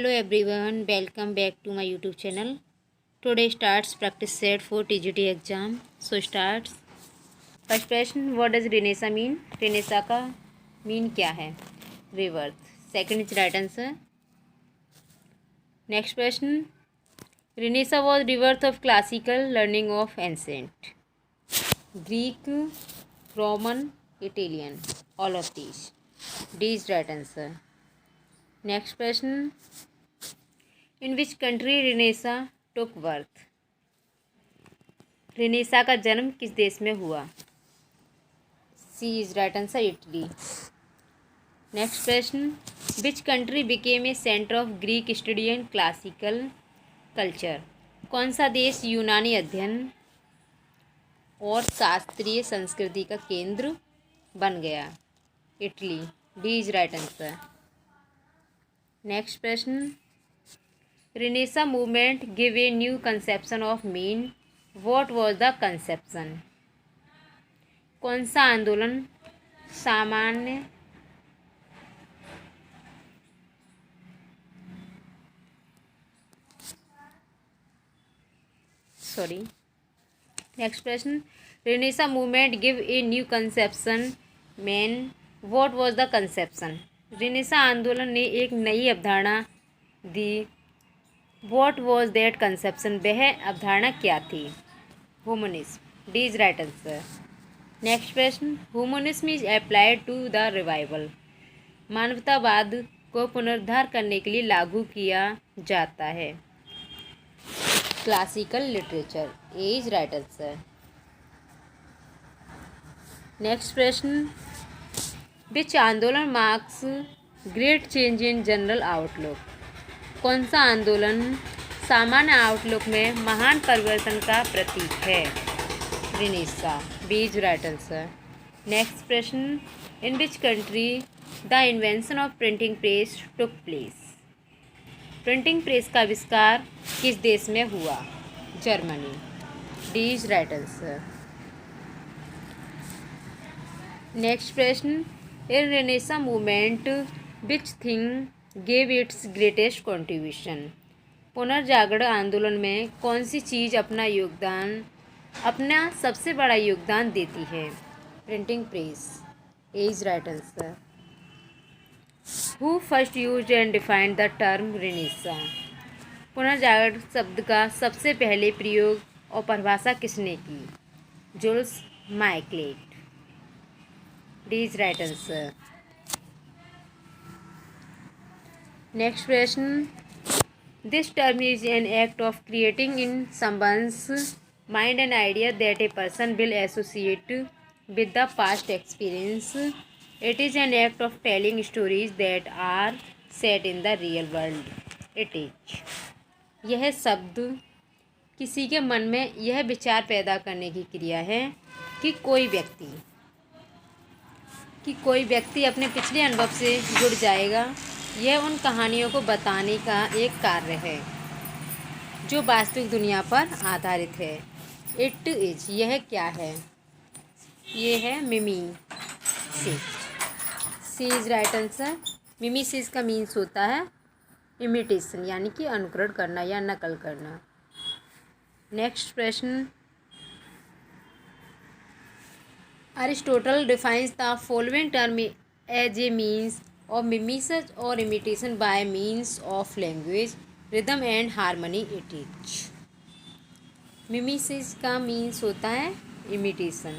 Hello everyone, welcome back to my YouTube channel. Today starts practice set for TGT exam. So starts. First question, what does Renaissance mean? Renaissance का mean क्या है? Rebirth. Second is right answer. Next question, Renaissance was rebirth of classical learning of ancient Greek, Roman, Italian. All of these. D is right answer. Next question, in which country Renaissance took birth? Renaissance का जन्म किस देश में हुआ? C is right answer, Italy. Next प्रश्न, which country became a centre of Greek study and classical culture? कौन सा देश यूनानी अध्ययन और शास्त्रीय संस्कृति का केंद्र बन गया? Italy. D is right answer. Next प्रश्न, renaissance movement give a new conception of mean. What was the conception? कौन सा आंदोलन सामान्य नेक्स्ट प्रश्न, renaissance movement give a new conception man. What was the conception? Renaissance आंदोलन ने एक नई अवधारणा दी. What was that conception? वह अवधारणा क्या थी? Humanism. D is right answer. Next प्रश्न, humanism is applied to the revival. मानवतावाद को पुनरुद्धार करने के लिए लागू किया जाता है. Classical literature. A is right answer. Next प्रश्न, विच आंदोलन marks great change in general outlook? कौन सा आंदोलन सामान्य आउटलुक में महान परिवर्तन का प्रतीक है? Renaissance. B is right answer. Next प्रश्न, in which country the invention of printing press took place? Printing press का आविष्कार किस देश में हुआ? Germany. D is right answer. Next प्रश्न, in renaissance movement which thing gave its greatest contribution? पुनर्जागरण आंदोलन में कौन सी चीज़ अपना सबसे बड़ा योगदान देती है? Printing press. A is right answer. Who first used and defined the term Renaissance? पुनर्जागरण शब्द का सबसे पहले प्रयोग और परिभाषा किसने की? Jules Michelet. D is right answer. Next प्रश्न, this term is an act of creating in someone's mind an idea that a person will associate with the past experience. It is an act of telling stories that are set in the real world. It is. यह शब्द किसी के मन में यह विचार पैदा करने की क्रिया है कि कोई व्यक्ति अपने पिछले अनुभव से जुड़ जाएगा. यह उन कहानियों को बताने का एक कार्य है जो वास्तविक दुनिया पर आधारित है. It is. यह क्या है? ये है मिमीसिस. सी इज राइट आंसर. मिमीसिस का मीन्स होता है इमिटेशन, यानी कि अनुकरण करना या नकल करना. नेक्स्ट प्रश्न, Aristotle defines the following term as a means और मिमीसिस और imitation by means of language rhythm and harmony. It is. Mimesis का मीन्स होता है इमिटेशन,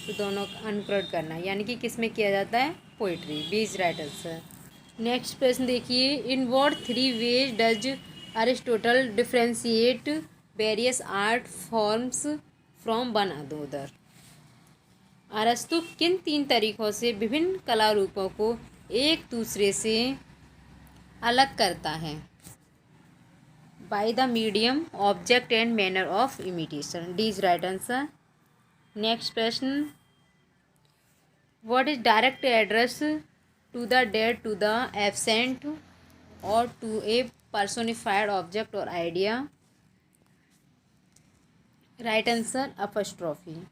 तो दोनों का अनुकरण करना, यानी कि किस में किया जाता है? Poetry. B is right answer. Next प्रश्न देखिए, in what 3 ways does Aristotle differentiate various art forms from one another? अरस्तु किन 3 तरीकों से विभिन्न कला रूपों को एक दूसरे से अलग करता है? By the medium, object and manner of imitation. D is right answer. Next प्रश्न, what is direct address to the dead, to the absent और टू ए पर्सोनिफाइड ऑब्जेक्ट और idea? Right answer, apostrophe.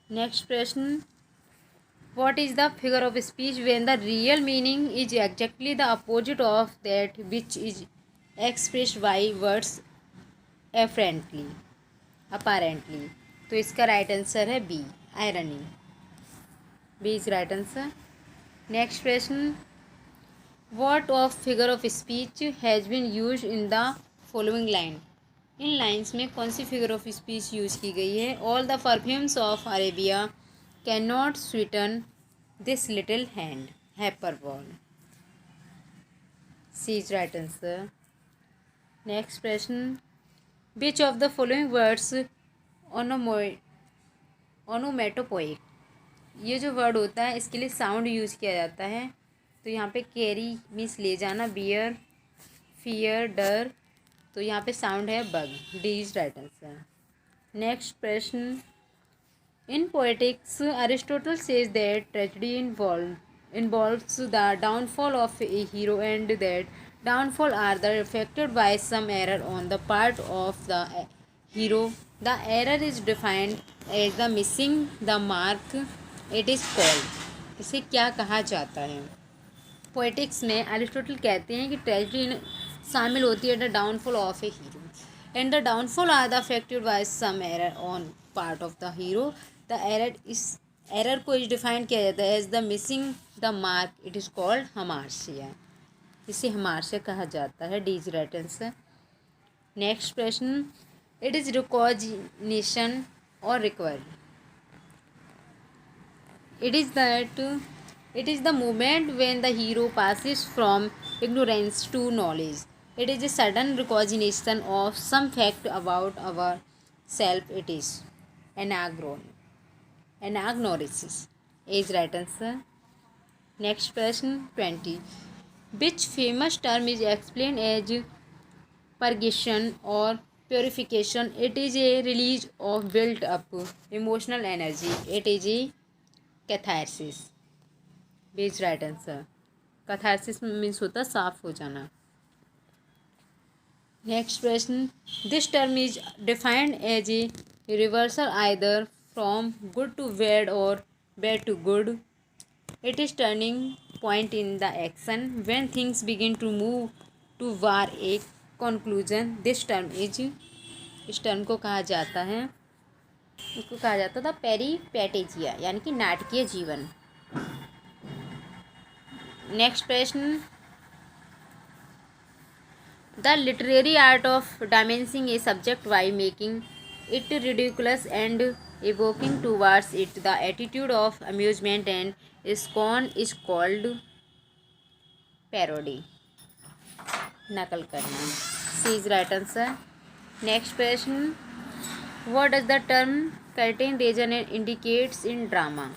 Next प्रश्न, What is the figure of speech when the real meaning is exactly the opposite of that which is expressed by words apparently? तो इसका right answer है B, irony. B is right answer. Next question, what of figure of speech has been use in the following line? इन lines में कौन सी figure of speech use की गई है? All the perfumes of Arabia can not sweeten this little hand hyperbole. C is right answer. Next प्रश्न, which of the following words onomatopoeic, ये जो वर्ड होता है इसके लिए साउंड यूज किया जाता है। तो यहाँ पे कैरी मीन्स ले जाना, बियर, फियर डर, तो यहाँ पे साउंड है bug. D is right answer. Next प्रश्न, in Poetics Aristotle says that tragedy involves the downfall of a hero and that downfall are the affected by some error on the part of the hero. The error is defined as the missing the mark. It is called, इसे क्या कहा जाता है? Poetics में Aristotle कहते हैं कि tragedy शामिल होती है the downfall of a hero and the downfall are the affected by some error on part of the hero. The error, इस एरर को इस डिफाइन किया जाता है as the missing the mark. It is called hamartia, इसे hamartia कहा जाता है। D is right answer. Next प्रश्न, इट इज़ रिकॉग्निशन और recovery. It is the moment when the hero passes from ignorance to knowledge. It is a sudden recognition of some fact about ourselves. It is anagnosis. Is right answer. Next question 20. Which famous term is explained as purgation or purification? It is a release of built up emotional energy. It is a catharsis. B is right answer. Catharsis means होता है साफ हो जाना। Next प्रश्न, this term is defined as a reversal either from good to bad और bad to good. It is turning point in the action when things begin to move toward a conclusion. This term is, इस term को कहा जाता है, इसको कहा जाता था पेरीपेटेजिया, यानी कि नाटकीय जीवन। नेक्स्ट प्रश्न, the literary art of diminishing a subject by making it ridiculous and evoking towards it the attitude of amusement and scorn is called parody. नकल करना। सी इज राइट आंसर। नेक्स्ट प्रश्न, what does the term curtain raiser indicates in drama?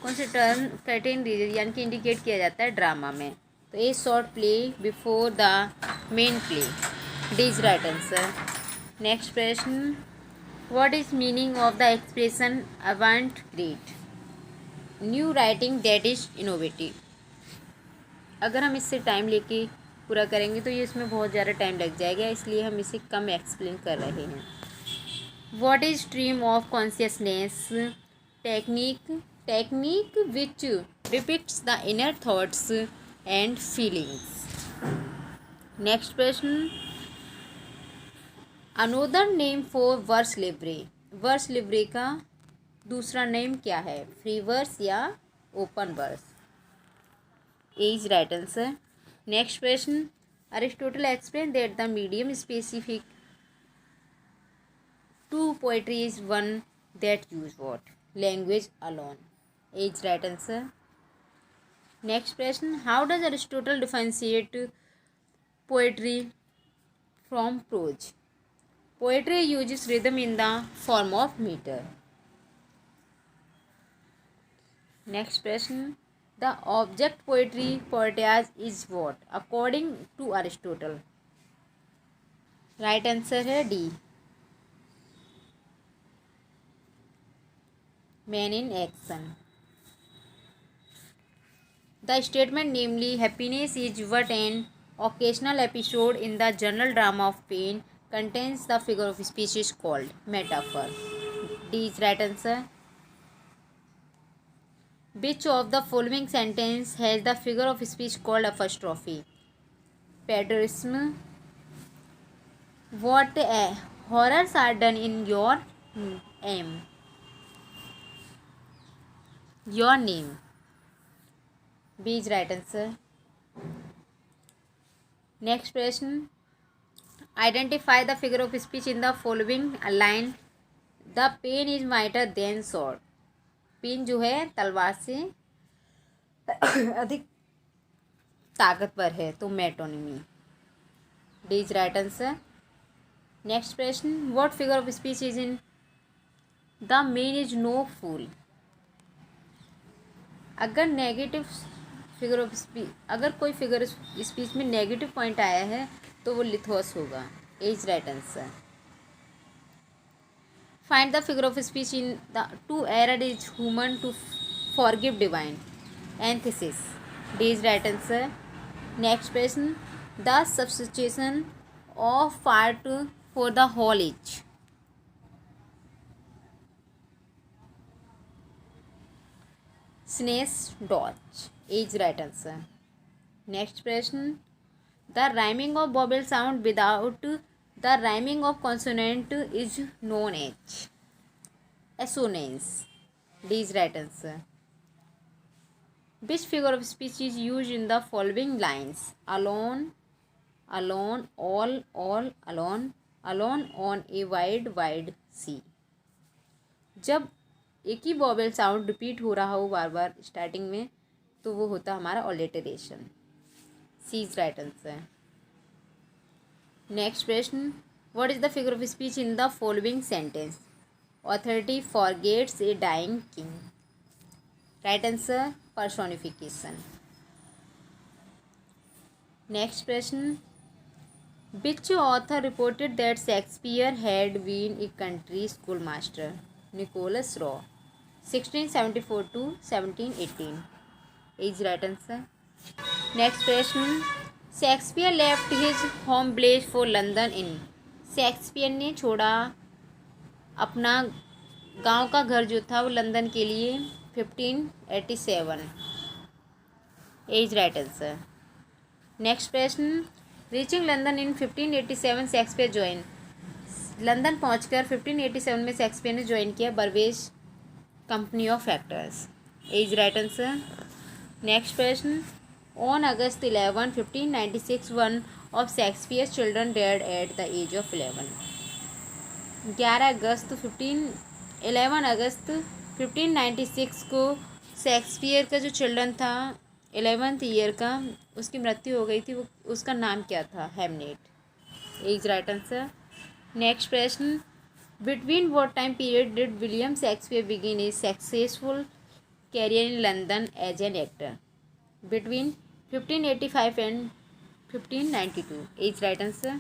कौन से term curtain razor यानी कि indicate किया जाता है ड्रामा में? तो a short play before the main play. D is right answer. Next प्रश्न, what is meaning of the expression avant garde? New writing that is innovative. अगर हम इससे टाइम लेके पूरा करेंगे तो ये इसमें बहुत ज़्यादा टाइम लग जाएगा, इसलिए हम इसे कम एक्सप्लेन कर रहे हैं। What is stream of consciousness? Technique which depicts the inner thoughts and feelings. Next question, another name for verse libre. Verse libre का दूसरा नेम क्या है? फ्री वर्स या open verse? A is right answer. Next question, Aristotle explain that the medium specific to poetry is one that use what? Language alone. Is right answer. Next question, how does Aristotle differentiate poetry from prose? Poetry uses rhythm in the form of meter. Next question, the object poetry poetias is what according to Aristotle? Right answer है D, man in action. The statement, namely, happiness is but an occasional episode in the general drama of pain, contains the figure of speech is called metaphor. D is right answer. Which of the following sentence has the figure of speech called apostrophe? Patriotism. What horrors are done in your aim? Your name. B is right answer. Next question. Identify the figure of speech in the following line. The pen is mightier than sword. Pen जो है तलवार से अधिक ताकतवर है, तो metonymy. D is right answer. Next प्रश्न. What figure of speech is in the man is no fool? अगर नेगेटिव फिगर ऑफ स्पीच, अगर कोई फिगर स्पीच में नेगेटिव पॉइंट आया है तो वो लिथोस होगा. A is right answer. Find the figure of speech in the to encourage human to forgive divine. Antithesis. D is right answer. Next question. The substitution of part for the whole is. Snace dodge. A is right answer. Next question. The rhyming of vowel sound without the rhyming of consonant is known as assonance. D is right answer. Which figure of speech is used in the following lines? Alone, alone, all, alone, alone on a wide, wide sea. जब एक ही vowel sound repeat हो रहा हो बार बार starting में, तो वो होता हमारा alliteration. C is right answer. Next प्रश्न. What is the figure of speech in the following sentence? Authority forgets a dying king. Right answer. Personification. Next प्रश्न. Which author reported that Shakespeare had been a country school master? Nicholas Rowe. 1674 to 1718. Is right answer. Next प्रश्न. Shakespeare left his home village for London in. Shakespeare ने छोड़ा अपना गांव का घर जो था वो लंदन के लिए 1587. Is right answer. नेक्स्ट प्रश्न. Reaching London in 1587 Shakespeare join. London पहुंचकर 1587 में शेक्सपियर ने ज्वाइन किया Burbage's company of factors. Is right answer. Next प्रश्न. On August 11, 1596, one of Shakespeare's children died at the age of 11. 11 अगस्त 1596 को Shakespeare का जो children था 11th ईयर का, उसकी मृत्यु हो गई थी. वो उसका नाम क्या था? Hamnet. Is right answer. Next प्रश्न. Between what time period did William Shakespeare begin a successful career in London as an actor? Between 1585 and 1592. Is right answer.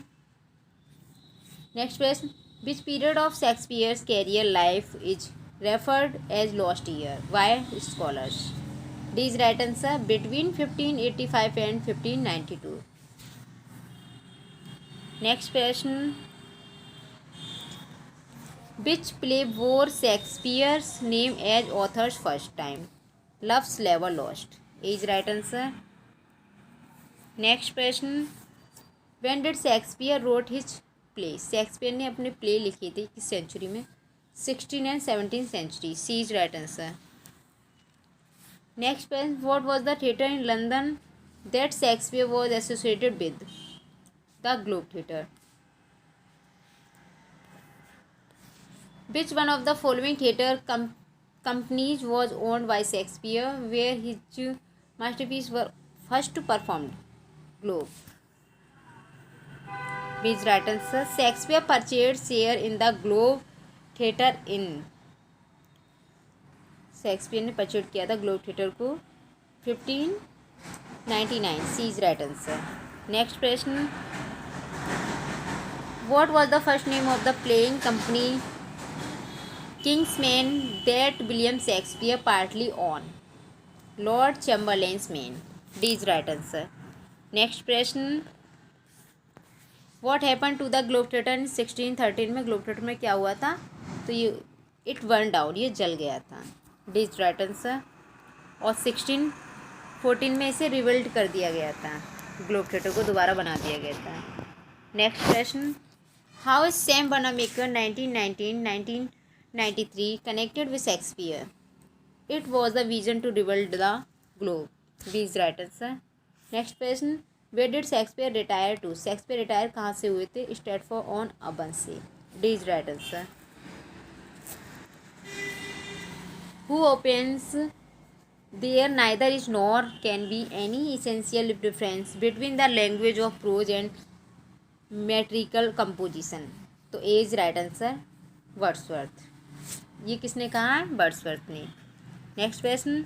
Next question. Which period of Shakespeare's career life is referred as lost year? Why scholars? D is right answer. Between 1585 and 1592. Next question. Which play bore Shakespeare's name as author's first time? Love's Labour Lost. Is right answer. Next प्रश्न. When did Shakespeare wrote his play? Shakespeare ने अपने play लिखी थी किस century में? 16 and 17 century. C is right answer. Next प्रश्न. What was the theatre in London that Shakespeare was associated with? The Globe theatre. Which one of the following theatre companies was owned by Shakespeare, where his masterpieces were first performed? Globe. B is right answer. Shakespeare purchased share in the Globe Theatre in. Shakespeare ने purchase किया था globe theatre को 1599. सी is right answer. Next प्रश्न. What was the first name of the playing company Kingsman that William Shakespeare partly on? Lord Chamberlain's Man. D is right answer. Next question. What happened to the Globe Theatre in 1613? में globe theatre में क्या हुआ था? तो ये it burn out, ये जल गया था. D is right answer. और 1614 में इसे रिबिल्ड कर दिया गया था, ग्लोब थिएटर को दोबारा बना दिया गया था। Next question, how is Sam Wanamaker 1993 connected with Shakespeare? It was the vision to rebuild the Globe. B is right answer. Next question, where did Shakespeare retire to? Shakespeare retire कहाँ से हुए थे? स्टैटफोर्ड ऑन अबन से। D is right answer. Who opines there neither is nor can be any essential difference between the language of prose and metrical composition? तो A is right answer, Wordsworth. ये किसने कहा है? Wordsworth ने। Next question,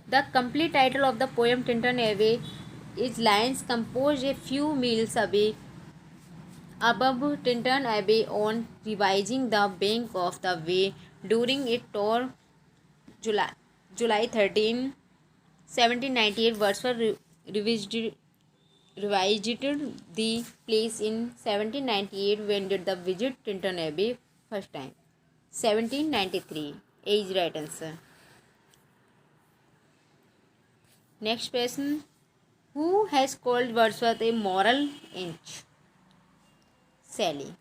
the complete title of the poem Tintern Abbey is lines compose a few miles away above Tinton Abbey on revising the bank of the way during its tour July 13, 1798. Wordsworth revisited the place in 1798. When did the visit Tinton Abbey first time? 1793. A is right answer. Next question, who has called Wordsworth a moral inch? Sally.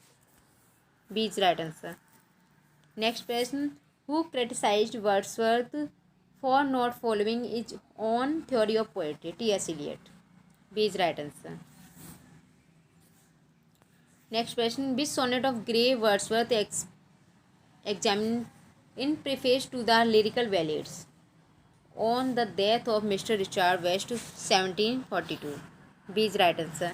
B is right answer. Next question, who criticized Wordsworth for not following his own theory of poetry? T.S. Eliot. B is right answer. Next question, which sonnet of Gray Wordsworth examined in preface to the Lyrical Ballads on the death of Mr. Richard West 1742? B is right answer.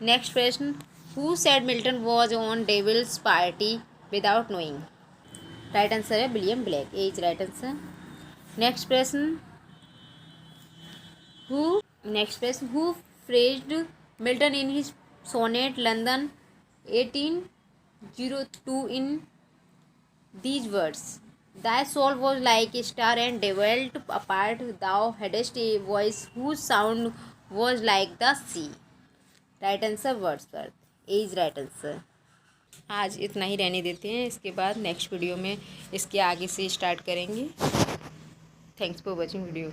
Next question, who said Milton was on Devil's Party without knowing? Right answer है William Blake. A is right answer. Next question, who praised Milton in his sonnet London 1802 in these words? Thy soul was like a star and dwelt apart. Thou hadst a voice whose sound was like the sea. Right answer Wordsworth. A is right answer. आज इतना ही रहने देते हैं, इसके बाद next video में इसके आगे से स्टार्ट करेंगे। Thanks for watching video.